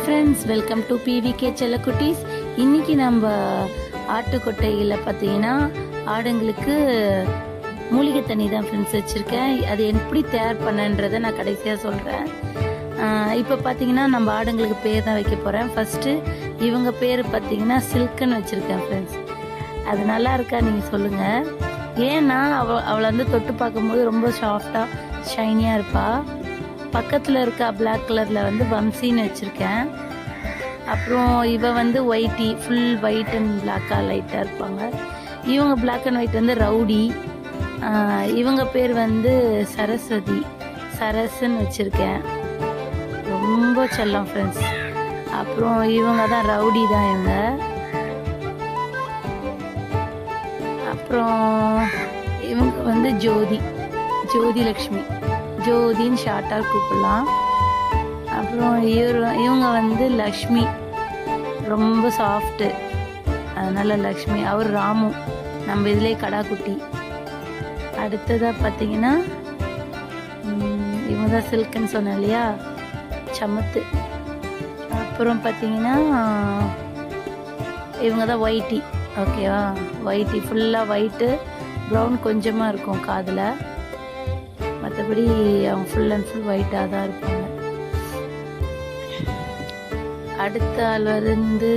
Friends, welcome to PVK செல்லக்குட்டீஸ். இன்றைக்கி நம்ம ஆட்டுக்கொட்டையில் பார்த்தீங்கன்னா ஆடுங்களுக்கு மூலிகை தண்ணி தான் ஃப்ரெண்ட்ஸ் வச்சுருக்கேன். அது எப்படி தயார் பண்ணன்றதை நான் கடைசியாக சொல்கிறேன். இப்போ பார்த்தீங்கன்னா நம்ம ஆடுங்களுக்கு பேர் தான் வைக்க போகிறேன். ஃபஸ்ட்டு இவங்க பேர் பார்த்தீங்கன்னா சில்க்குன்னு வச்சுருக்கேன் ஃப்ரெண்ட்ஸ். அது நல்லா இருக்கா நீங்கள் சொல்லுங்கள். ஏன்னா அவளை வந்து தொட்டு பார்க்கும்போது ரொம்ப சாஃப்டாக ஷைனியாக இருப்பாள். பக்கத்தில் இருக்க பிளாக் கலரில் வந்து வம்சின்னு வச்சுருக்கேன். அப்புறம் இவ வந்து ஒயிட்டி, ஃபுல் ஒயிட் அண்ட் பிளாக்காக லைட்டாக இருப்பாங்க. இவங்க பிளாக் அண்ட் ஒயிட் வந்து ரவுடி. இவங்க பேர் வந்து சரஸ்வதி, சரஸ்ன்னு வச்சுருக்கேன். ரொம்ப செல்லம் ஃப்ரெண்ட்ஸ். அப்புறம் இவங்க தான் ரவுடி தான் இவங்க. அப்புறம் இவங்க வந்து ஜோதி, ஜோதி லக்ஷ்மி, ஜோதின்னு ஷார்ட்டாக கூப்பிடலாம். அப்புறம் இவங்க வந்து லக்ஷ்மி, ரொம்ப சாஃப்ட்டு, அதனால் லக்ஷ்மி. அவர் ராமு, நம்ம இதிலே கடாக்குட்டி. அடுத்ததாக பார்த்தீங்கன்னா இவங்க தான் சில்க்குன்னு சொன்னேன் இல்லையா, சமத்து. அப்புறம் பார்த்தீங்கன்னா இவங்க தான் ஒயிட்டி. ஓகேவா, ஒயிட்டி ஃபுல்லாக ஒயிட்டு, ப்ரௌன் கொஞ்சமாக இருக்கும் காதில். மற்றபடி அவங்க ஃபுல் அண்ட் ஃபுல் ஒயிட்டாக தான் இருப்பாங்க. அடுத்த ஆள் வந்து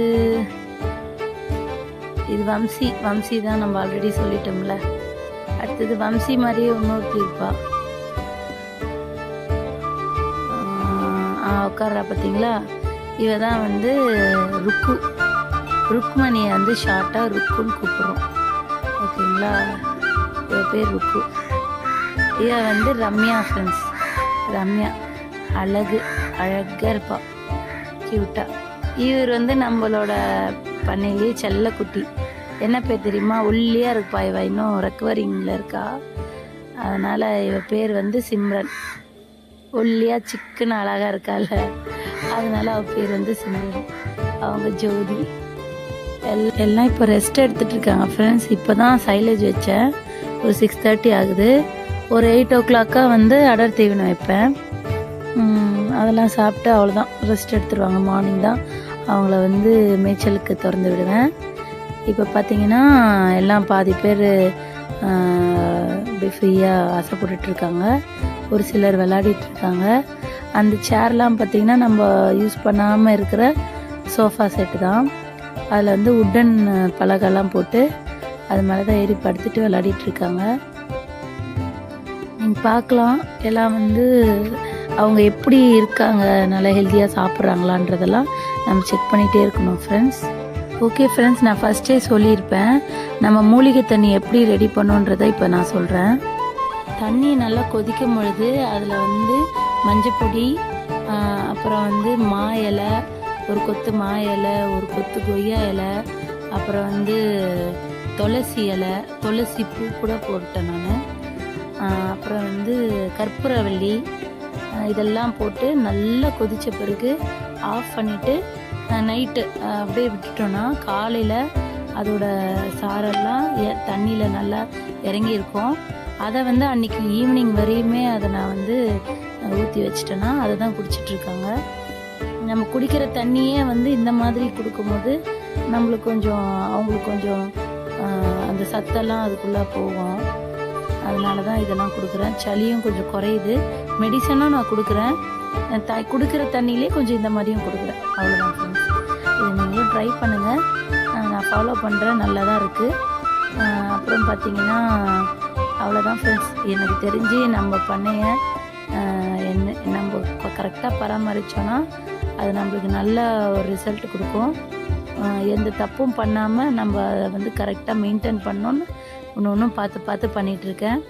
இது வம்சி. வம்சி தான் நம்ம ஆல்ரெடி சொல்லிட்டோம்ல. அடுத்தது வம்சி மாதிரியே இன்னொருத்தி இருப்பா. உட்கார்றா பார்த்தீங்களா, இவ தான் வந்து ருக்கு. ருக்மணியை வந்து ஷார்ட்டாக ருக்குன்னு கூப்பிட்றோம். ஓகேங்களா, இவ பேர் ருக்கு. இவ வந்து ரம்யா ஃப்ரெண்ட்ஸ். ரம்யா அழகாக இருப்பாள், க்யூட்டாக. இவர் வந்து நம்மளோட பண்ணையிலேயே செல்லக்குட்டி. என்ன பேர் தெரியுமா, ஒல்லியாக இருப்பா. இவ இன்னும் ரெக்கவரிங்கில் இருக்கா. அதனால் இவ பேர் வந்து சிம்ரன். ஒல்லியாக சிக்குன்னு அழகாக இருக்கால, அதனால அவள் பேர் வந்து சிம்ரன். அவங்க ஜோதி. எல்லாம் இப்போ ரெஸ்ட் எடுத்துகிட்டு இருக்காங்க ஃப்ரெண்ட்ஸ். இப்போ தான் சைலேஜ் வச்சேன். ஒரு 6:30 ஆகுது. ஒரு 8 o'clock வந்து அடர் தீவனம் வைப்பேன். அதெல்லாம் சாப்பிட்டு அவ்வளோதான் ரெஸ்ட் எடுத்துருவாங்க. மார்னிங் தான் அவங்கள வந்து மேய்ச்சலுக்கு திறந்து விடுவேன். இப்போ பார்த்தீங்கன்னா எல்லாம் பாதி பேர் இப்படி ஃப்ரீயாக ஆசைப்பட்டுருக்காங்க. ஒரு சிலர் விளையாடிட்டுருக்காங்க. அந்த சேர்லாம் பார்த்திங்கன்னா நம்ம யூஸ் பண்ணாமல் இருக்கிற சோஃபா செட்டு தான். அதில் வந்து உட்டன் பலகைலாம் போட்டு அது மேலே தான் ஏறி படுத்துட்டு விளையாடிட்டுருக்காங்க. நீங்கள் பார்க்கலாம் எல்லாம் வந்து அவங்க எப்படி இருக்காங்க, நல்லா ஹெல்த்தியாக சாப்பிட்றாங்களான்றதெல்லாம் நம்ம செக் பண்ணிகிட்டே இருக்கணும் ஃப்ரெண்ட்ஸ். ஓகே ஃப்ரெண்ட்ஸ், நான் ஃபஸ்ட்டே சொல்லியிருப்பேன் நம்ம மூலிகை தண்ணி எப்படி ரெடி பண்ணுன்றதை இப்போ நான் சொல்கிறேன். தண்ணி நல்லா கொதிக்கும் பொழுது அதில் வந்து மஞ்சப்பொடி, அப்புறம் வந்து மா இலை, ஒரு கொத்து மா இலை, ஒரு கொத்து கொய்யா இலை, அப்புறம் வந்து துளசி இலை, துளசி பூ கூட போட்டேன் நான். அப்புறம் வந்து கற்பூரவள்ளி, இதெல்லாம் போட்டு நல்லா கொதித்த பிறகு ஆஃப் பண்ணிவிட்டு நைட்டு அப்படியே விட்டுட்டோன்னா காலையில் அதோட சாரெல்லாம் தண்ணியில் நல்லா இறங்கியிருக்கும். அதை வந்து அன்றைக்கி ஈவினிங் வரையுமே அதை நான் வந்து ஊற்றி வச்சிட்டேன்னா அதை தான் குடிச்சிட்ருக்காங்க. நம்ம குடிக்கிற தண்ணியே வந்து இந்த மாதிரி கொடுக்கும்போது நம்மளுக்கு கொஞ்சம் அவங்களுக்கு கொஞ்சம் அந்த சத்தெல்லாம் அதுக்குள்ளே போகும். அதனால தான் இதெல்லாம் கொடுக்குறேன். சளியும் கொஞ்சம் குறையுது. மெடிசனும் நான் கொடுக்குறேன். குடிக்கிற தண்ணியிலே கொஞ்சம் இந்த மாதிரியும் கொடுக்குறேன். அவ்வளோதான் ஃப்ரெண்ட்ஸ். இதை நீங்களும் ட்ரை பண்ணுங்கள். நான் ஃபாலோ பண்ணுறேன், நல்லா தான் இருக்குது. அப்புறம் பார்த்திங்கன்னா அவ்வளோதான் ஃப்ரெண்ட்ஸ். எனக்கு தெரிஞ்சு நம்ம பண்ணைய நம்ம இப்போ கரெக்டாக பராமரித்தோன்னா அது நம்மளுக்கு நல்ல ஒரு ரிசல்ட் கொடுக்கும். எந்த தப்பும் பண்ணாமல் நம்ம அதை வந்து கரெக்டாக மெயின்டைன் பண்ணோன்னு ஒன்று பார்த்து பண்ணிகிட்ருக்கேன்.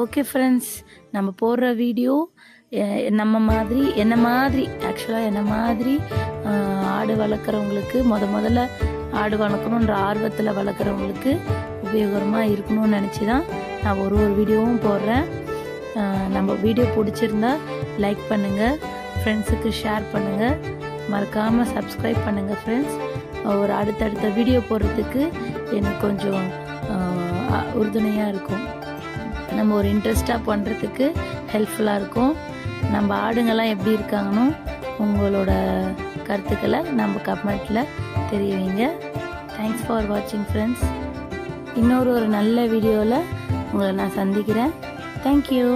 ஓகே ஃப்ரெண்ட்ஸ், நம்ம போடுற வீடியோ என்ன மாதிரி ஆக்சுவலாக என்ன மாதிரி ஆடு வளர்க்குறவங்களுக்கு முதல்ல ஆடு வளர்க்கணுன்ற ஆர்வத்தில் வளர்க்குறவங்களுக்கு உபயோகரமாக இருக்கணும்னு நினச்சி தான் நான் ஒரு வீடியோவும் போடுறேன். நம்ம வீடியோ பிடிச்சிருந்தா லைக் பண்ணுங்கள், ஃப்ரெண்ட்ஸுக்கு ஷேர் பண்ணுங்கள், மறக்காமல் சப்ஸ்கிரைப் பண்ணுங்கள் ஃப்ரெண்ட்ஸ். ஒரு அடுத்தடுத்த வீடியோ போடுறதுக்கு எனக்கு கொஞ்சம் உறுதுணையாக இருக்கும். நம்ம ஒரு இன்ட்ரெஸ்ட்டாக பண்ணுறதுக்கு ஹெல்ப்ஃபுல்லாக இருக்கும். நம்ம ஆடுங்கள்லாம் எப்படி இருக்காங்கன்னு உங்களோட கருத்துக்களை நம்ம கமெண்ட்டில் தெரிவிங்க. தேங்க்ஸ் ஃபார் வாட்சிங் ஃப்ரெண்ட்ஸ். இன்னொரு நல்ல வீடியோவில் உங்களை நான் சந்திக்கிறேன். தேங்க்யூ.